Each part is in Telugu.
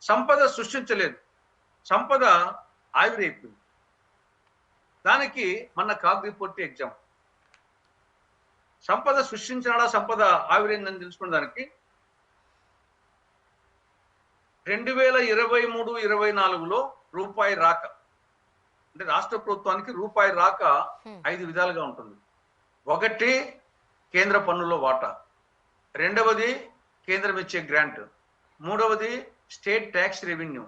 సంపద సృష్టించలేదు, సంపద ఆవిరైపోయింది. దానికి మన కాగ్ రిపోర్ట్ ఎగ్జామ్. సంపద సృష్టించాడా, సంపద ఆవిరైందని తెలుసుకున్న దానికి 2023-24లో రూపాయి రాక, అంటే రాష్ట్ర ప్రభుత్వానికి రూపాయి రాక 5 విధాలుగా ఉంటుంది. ఒకటి, కేంద్ర పన్నులో వాటా. రెండవది, కేంద్రం ఇచ్చే గ్రాంట్. మూడవది, స్టేట్ ట్యాక్స్ రెవెన్యూ.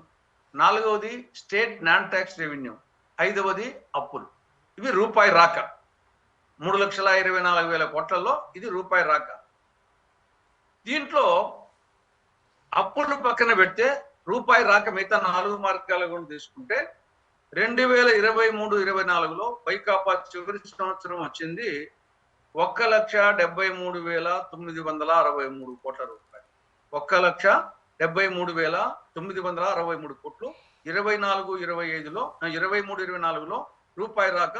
నాలుగవది, స్టేట్ నాన్ ట్యాక్స్ రెవెన్యూ. ఐదవది, అప్పులు. ఇవి రూపాయి రాక. 3,24,000 కోట్లలో ఇది రూపాయి రాక. దీంట్లో అప్పులు పక్కన పెడితే రూపాయి రాక మిగతా 4 మార్గాలు కూడా తీసుకుంటే 2023-24లో వైకాపా చివరి సంవత్సరం వచ్చింది 1,73,963 కోట్ల రూపాయలు. 1,73,963 కోట్లు 23-24లో రూపాయి రాక,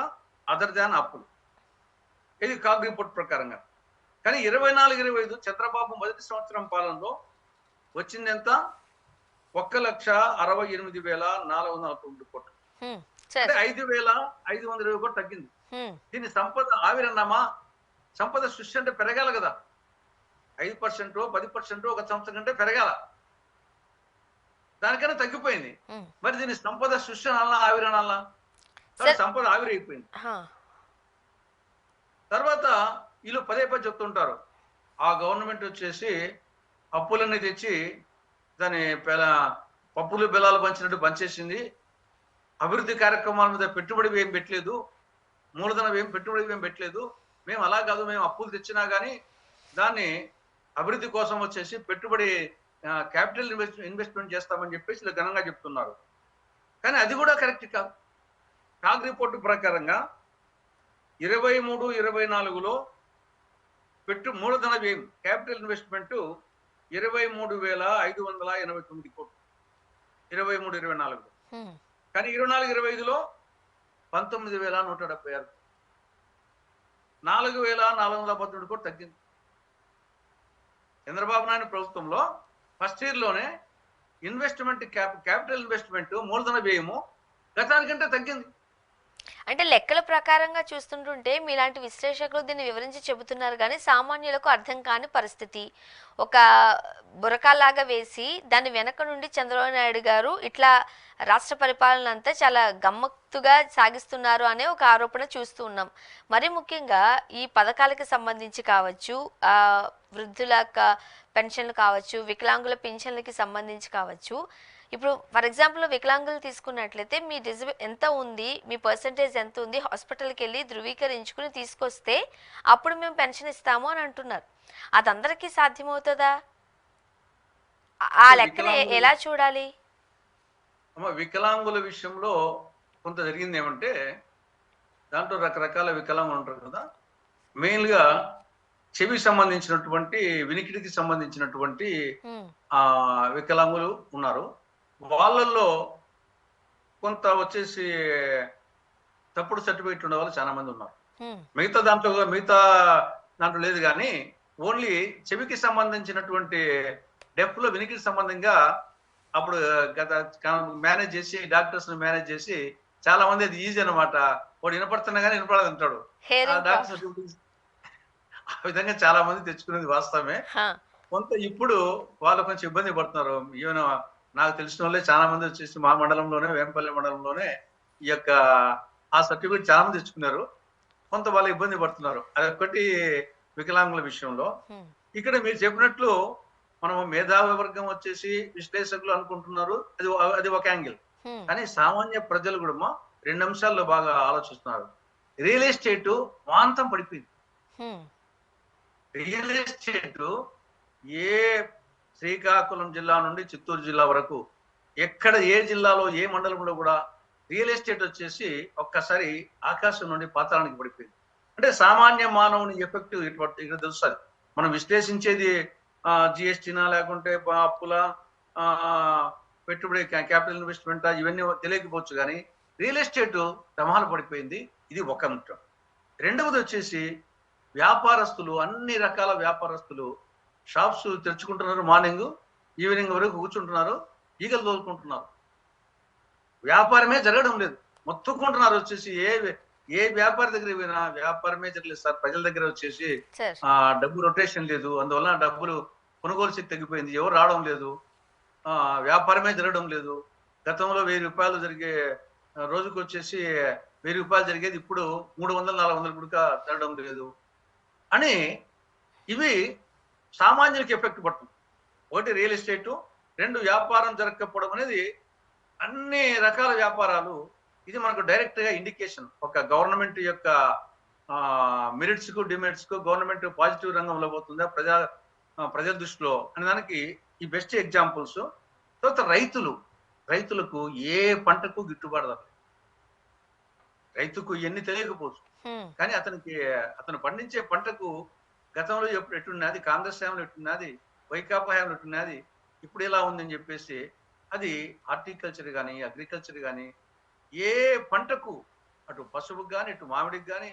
అదర్ దాన్ అప్పులు. ఇది కాగ్ రిపోర్ట్ ప్రకారంగా. కానీ 24-25 చంద్రబాబు మొదటి సంవత్సరం పాలనలో వచ్చింది ఎంత? 1,68,449 కోట్లు. అంటే 5,520 కోట్లు తగ్గింది. దీన్ని సంపద ఆవిరన్నామా? సంపద సృష్టి అంటే పెరగాలి కదా, 5%, 10% ఒక సంవత్సరం కంటే పెరగాల. దానికన్నా తగ్గిపోయింది. మరి దీన్ని సంపద సృష్టి అనాలా, ఆవిరనాలా? సంపద ఆవిరైపోయింది. తర్వాత వీళ్ళు పదే చెప్తుంటారు, ఆ గవర్నమెంట్ వచ్చేసి అప్పులన్నీ తెచ్చి దాని పప్పులు బెల్లాలు పంచినట్టు పంచేసింది, అభివృద్ధి కార్యక్రమాల మీద పెట్టుబడి ఏం పెట్టలేదు, మూలధనం పెట్టుబడి ఏం పెట్టలేదు. మేము అలా కాదు, మేము అప్పులు తెచ్చినా కానీ దాన్ని అభివృద్ధి కోసం వచ్చేసి పెట్టుబడి క్యాపిటల్ ఇన్వెస్ట్మెంట్ చేస్తామని చెప్పేసి ఇలా ఘనంగా చెప్తున్నారు. కానీ అది కూడా కరెక్ట్ కాదు. కాగ్ రిపోర్టు ప్రకారంగా 23-24లో మూలధన వ్యయం, క్యాపిటల్ ఇన్వెస్ట్మెంట్ 23,589 కోట్లు 23-24లో. కానీ 24-25లో 19,176, 4,413 కోట్లు తగ్గింది. చంద్రబాబు నాయుడు ప్రభుత్వంలో ఫస్ట్ ఇయర్ లోనే ఇన్వెస్ట్మెంట్, క్యాపిటల్ ఇన్వెస్ట్మెంట్, మూలధన వ్యయము గతానికంటే తగ్గింది. అంటే లెక్కల ప్రకారంగా చూస్తుంటుంటే మీలాంటి విశ్లేషకులు దీన్ని వివరించి చెబుతున్నారు, కానీ సామాన్యులకు అర్థం కాని పరిస్థితి. ఒక బురకాలాగా వేసి దాని వెనక నుండి చంద్రబాబు నాయుడు గారు ఇట్లా రాష్ట్ర పరిపాలన అంతా చాలా గమ్మత్తుగా సాగిస్తున్నారు అనే ఒక ఆరోపణ చూస్తూ ఉన్నాం. మరి ముఖ్యంగా ఈ పథకాలకి సంబంధించి కావచ్చు, వృద్ధుల పెన్షన్లు కావచ్చు, వికలాంగుల పెన్షన్లకి సంబంధించి కావచ్చు. ఇప్పుడు ఫర్ ఎగ్జాంపుల్ వికలాంగులు తీసుకున్నట్లయితే మీ ఎంత ఉంది, మీ పర్సంటేజ్ ఎంత ఉంది, హాస్పిటల్కి వెళ్ళి ధృవీకరించుకుని తీసుకొస్తే అప్పుడు మేము పెన్షన్ ఇస్తాము అని అంటున్నారు. అది అందరికీ సాధ్యమవుతుందా? ఆ లెక్కని ఎలా చూడాలి? వికలాంగుల విషయంలో కొంత జరిగింది ఏమంటే, దాంట్లో రకరకాల వికలాంగులు ఉంటారు కదా. మెయిన్గా చెవి సంబంధించినటువంటి, వినికిడికి సంబంధించినటువంటి వికలాంగులు ఉన్నారు. వాళ్ళల్లో కొంత వచ్చేసి తప్పుడు సర్టిఫికేట్ ఉండే వాళ్ళు చాలా మంది ఉన్నారు. మిగతా దాంట్లో లేదు. కానీ ఓన్లీ చెవికి సంబంధించినటువంటి డెఫ్ లో, వినికిడి సంబంధంగా అప్పుడు మేనేజ్ చేసి, డాక్టర్స్ మేనేజ్ చేసి చాలా మంది అది ఈజీ అనమాట. వాడు వినపడుతున్నా కానీ వినపడదు అంటాడు. డాక్టర్ సర్టిఫికేట్ ఆ విధంగా చాలా మంది తెచ్చుకునేది వాస్తవమే. కొంత ఇప్పుడు వాళ్ళు కొంచెం ఇబ్బంది పడుతున్నారు. ఈవెన్ నాకు తెలిసిన వాళ్ళే చాలా మంది వచ్చేసి మా మండలంలోనే, వేంపల్లి మండలంలోనే ఈ యొక్క ఆ సర్టిఫికేట్ చాలా మంది తెచ్చుకున్నారు. కొంత వాళ్ళు ఇబ్బంది పడుతున్నారు. అదొకటి వికలాంగుల విషయంలో. ఇక్కడ మీరు చెప్పినట్లు మనం మేధావి వర్గం వచ్చేసి విశ్లేషకులు అనుకుంటున్నారు, అది ఒక యాంగిల్. కానీ సామాన్య ప్రజలు కూడా 2 అంశాల్లో బాగా ఆలోచిస్తున్నారు. రియల్ ఎస్టేట్ వాంతం పడిపోయింది. రియల్ ఎస్టేట్ ఏ శ్రీకాకుళం జిల్లా నుండి చిత్తూరు జిల్లా వరకు ఎక్కడ, ఏ జిల్లాలో, ఏ మండలంలో కూడా రియల్ ఎస్టేట్ వచ్చేసి ఒక్కసారి ఆకాశం నుండి పాతాళానికి పడిపోయింది. అంటే సామాన్య మానవుని ఎఫెక్ట్ ఇక్కడ తెలుస్తుంది. మనం విశ్లేషించేది జిఎస్టీనా, లేకుంటే అప్పుల, పెట్టుబడి, క్యాపిటల్ ఇన్వెస్ట్మెంట్, ఇవన్నీ తెలియకపోవచ్చు. కానీ రియల్ ఎస్టేట్ ప్రమాణం పడిపోయింది. ఇది ఒక ముఖ్యం. రెండవది వచ్చేసి వ్యాపారస్తులు, అన్ని రకాల వ్యాపారస్తులు షాప్స్ తెరుచుకుంటున్నారు. మార్నింగ్ ఈవినింగ్ వరకు కూర్చుంటున్నారు. ఈగలు తోలుకుంటున్నారు. వ్యాపారమే జరగడం లేదు. మొత్తుకుంటున్నారు వచ్చేసి ఏ వ్యాపారి దగ్గర పోయినా వ్యాపారమే జరగలేదు సార్. ప్రజల దగ్గర వచ్చేసి డబ్బు రొటేషన్ లేదు, అందువల్ల డబ్బులు కొనుగోలు శక్తి తగ్గిపోయింది, ఎవరు రావడం లేదు, వ్యాపారమే జరగడం లేదు. గతంలో 1000 రూపాయలు జరిగే రోజుకు వచ్చేసి 1000 రూపాయలు జరిగేది ఇప్పుడు 300-400 కూడా జరగడం లేదు అని. ఇవి సామాన్యులకి ఎఫెక్ట్ పడుతుంది. ఒకటి రియల్ ఎస్టేటు, 2 వ్యాపారం జరగకపోవడం అనేది అన్ని రకాల వ్యాపారాలు. ఇది మనకు డైరెక్ట్ గా ఇండికేషన్ ఒక గవర్నమెంట్ యొక్క మెరిట్స్ కు డిమెరిట్స్ కు గవర్నమెంట్ పాజిటివ్ రంగంలో పోతుందా ప్రజల దృష్టిలో అనే దానికి ఈ బెస్ట్ ఎగ్జాంపుల్స్. తర్వాత రైతులకు ఏ పంటకు గిట్టుబాటు, రైతుకు ఎన్ని తెలియకపోవచ్చు, కానీ అతను పండించే పంటకు గతంలో ఎట్టున్నది, కాంగ్రెస్ హయాంలో ఎట్టున్నది, వైకాపా హయాంలో ఎట్టున్నది, ఇప్పుడు ఎలా ఉందని చెప్పేసి అది హార్టికల్చర్ కానీ అగ్రికల్చర్ కానీ ఏ పంటకు, అటు పసుపుకి కానీ ఇటు మామిడికి కానీ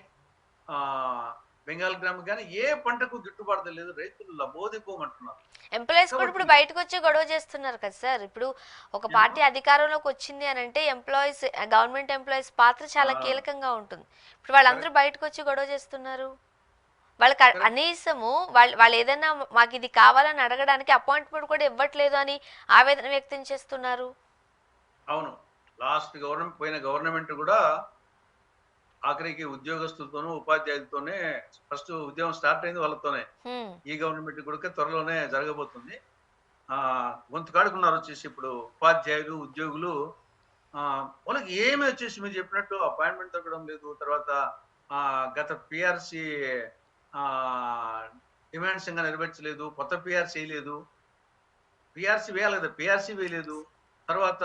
బెంగాల్ గ్రామ్ కానీ ఏ పంటకు గిట్టుబాటు లేదు. రైతులు లబోదిపోమంటున్నారు. ఎంప్లాయీస్ కూడా ఇప్పుడు బయటకు వచ్చి గొడవ చేస్తున్నారు కదా సార్. ఇప్పుడు ఒక పార్టీ అధికారంలోకి వచ్చింది అని అంటే ఎంప్లాయీస్, గవర్నమెంట్ ఎంప్లాయీస్ పాత్ర చాలా కీలకంగా ఉంటుంది. ఇప్పుడు వాళ్ళందరూ బయటకు వచ్చి గొడవ చేస్తున్నారు. వాళ్ళకి కనీసము వాళ్ళు ఏదైనా మాకు ఇది కావాలని అడగడానికి అపాయింట్మెంట్ కూడా ఇవ్వట్లేదు అని ఆవేదన వ్యక్తం చేస్తున్నారు. అవును, లాస్ట్ పోయిన గవర్నమెంట్ కూడా ఆఖరికి ఉద్యోగస్తులతోనూ ఉపాధ్యాయులతోనే ఫస్ట్ ఉద్యోగం స్టార్ట్ అయింది వాళ్ళతోనే. ఈ గవర్నమెంట్ కూడా త్వరలోనే జరగబోతుంది. గొంతుకాడుకున్నారు వచ్చేసి ఇప్పుడు ఉపాధ్యాయులు ఉద్యోగులు. వాళ్ళకి ఏమి వచ్చేసి మీరు చెప్పినట్టు అపాయింట్మెంట్ దొరకడం లేదు. తర్వాత గత పిఆర్సి డిమాండ్స్ ఇంకా నెరవేర్చలేదు, కొత్త పిఆర్సీ వేయలేదు, పిఆర్సీ వేయాలి కదా, పిఆర్సీ వేయలేదు. తర్వాత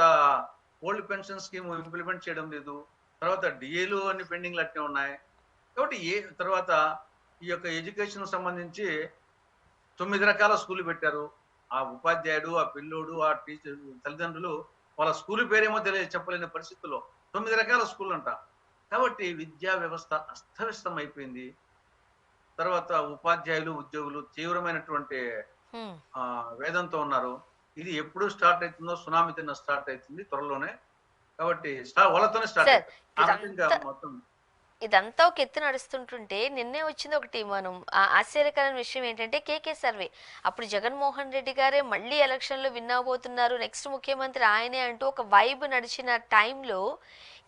ఓల్డ్ పెన్షన్ స్కీమ్ ఇంప్లిమెంట్ చేయడం లేదు. తర్వాత డిఏలు అన్ని పెండింగ్లు అట్నే ఉన్నాయి. కాబట్టి తర్వాత ఈ యొక్క ఎడ్యుకేషన్ సంబంధించి 9 రకాల స్కూళ్ళు పెట్టారు. ఆ ఉపాధ్యాయుడు, ఆ పిల్లోడు, ఆ టీచర్ తల్లిదండ్రులు వాళ్ళ స్కూల్ పేరేమో చెప్పలేని పరిస్థితుల్లో 9 రకాల స్కూళ్ళు అంట. కాబట్టి విద్యా వ్యవస్థ అస్తవ్యస్తం అయిపోయింది. తర్వాత ఉపాధ్యాయులు ఉద్యోగులు తీవ్రమైనటువంటి వేదంతో ఉన్నారు. ఇది ఎప్పుడు స్టార్ట్ అవుతుందో సునామీ తిన్న స్టార్ట్ అవుతుంది త్వరలోనే. కాబట్టి వాళ్ళతోనే స్టార్ట్ అవుతుంది. ఇదంతా ఒక ఎత్తు నడుస్తుంటుంటే నిన్నే వచ్చింది ఒకటి మనం ఆశ్చర్యకరమైన విషయం ఏంటంటే కేకే సర్వే. అప్పుడు జగన్మోహన్ రెడ్డి గారే మళ్ళీ ఎలక్షన్లో విన్ అవబోతున్నారు, నెక్స్ట్ ముఖ్యమంత్రి ఆయనే అంటూ ఒక వైబ్ నడిచిన టైంలో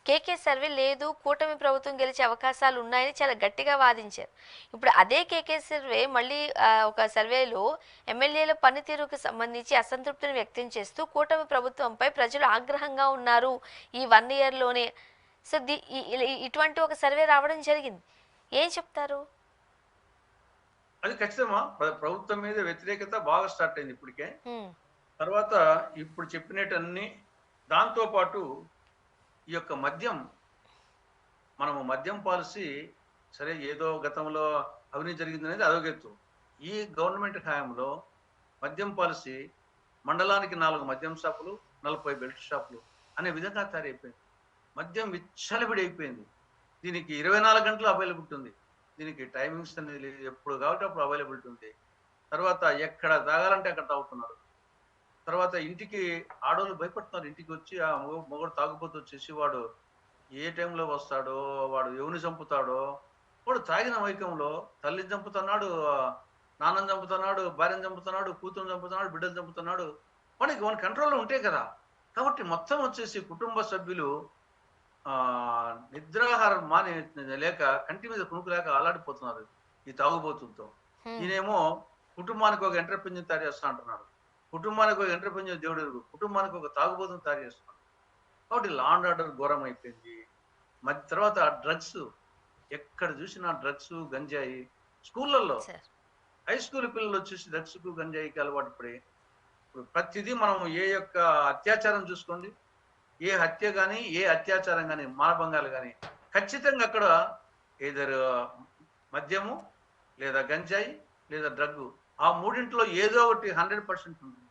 కేకే సర్వే లేదు, కూటమి ప్రభుత్వం గెలిచే అవకాశాలు ఉన్నాయని చాలా గట్టిగా వాదించారు. ఇప్పుడు అదే కేకే సర్వే మళ్ళీ ఒక సర్వేలో ఎమ్మెల్యేల పనితీరుకు సంబంధించి అసంతృప్తిని వ్యక్తం చేస్తూ కూటమి ప్రభుత్వంపై ప్రజలు ఆగ్రహంగా ఉన్నారు ఈ 1 ఇయర్లోనే. సో ఇటువంటి ఒక సర్వే రావడం జరిగింది. ఏం చెప్తారు? అది ఖచ్చితమా ప్రభుత్వం మీద వ్యతిరేకత బాగా స్టార్ట్ అయింది ఇప్పటికే. తర్వాత ఇప్పుడు చెప్పినట్టన్ని దాంతో పాటు ఈ యొక్క మద్యం పాలసీ సరే ఏదో గతంలో అవినీతి జరిగింది అనేది అదొకెత్తు. ఈ గవర్నమెంట్ హయాంలో మద్యం పాలసీ మండలానికి 4 మద్యం షాపులు, 40 బెల్ట్ షాపులు అనే విధంగా తయారైపోయింది. మద్యం విచ్చలవిడైపోయింది. దీనికి 24 గంటలు అవైలబిలిటీ ఉంది. దీనికి టైమింగ్స్ అనేది లేదు, ఎప్పుడు కాబట్టి అప్పుడు అవైలబిలిటీ ఉంది. తర్వాత ఎక్కడ తాగాలంటే అక్కడ తాగుతున్నారు. తర్వాత ఇంటికి ఆడవాళ్ళు భయపడుతున్నారు. ఇంటికి వచ్చి ఆ మొగడు తాగుపోతూ వచ్చేసి వాడు ఏ టైంలో వస్తాడో, వాడు ఎవరిని చంపుతాడో, వాడు తాగిన వైకంలో తల్లిని చంపుతున్నాడు, నాన్నని చంపుతున్నాడు, భార్యను చంపుతున్నాడు, కూతురుని చంపుతున్నాడు, బిడ్డలు చంపుతున్నాడు. వాడి కంట్రోల్లో ఉంటే కదా. కాబట్టి మొత్తం వచ్చేసి కుటుంబ సభ్యులు నిద్రాహారం మాని లేక కంటి మీద కునుకు లేక అలాడిపోతున్నారు ఈ తాగుబోతులతో. ఈయనేమో కుటుంబానికి ఒక ఎంటర్ప్రెన్యూర్ తయారు చేస్తా అంటున్నాడు, కుటుంబానికి ఒక ఎంటర్ప్రెన్యూర్ దేవుడు, కుటుంబానికి ఒక తాగుబోతును తయారు చేస్తున్నాడు. కాబట్టి లా అండ్ ఆర్డర్ ఘోరం అయిపోయింది. తర్వాత డ్రగ్స్, ఎక్కడ చూసినా డ్రగ్స్ గంజాయి. స్కూళ్ళల్లో హై స్కూల్ పిల్లలు వచ్చేసి డ్రగ్స్ కు గంజాయికి అలవాటు పడి ఇప్పుడు ప్రతిదీ మనం ఏ యొక్క అత్యాచారం చూసుకోండి, ఏ హత్య కానీ ఏ అత్యాచారం కానీ మానభంగాలు కానీ ఖచ్చితంగా అక్కడ ఏదర్ మద్యము లేదా గంజాయి లేదా డ్రగ్గు, ఆ మూడింట్లో ఏదో ఒకటి 100% ఉంటుంది.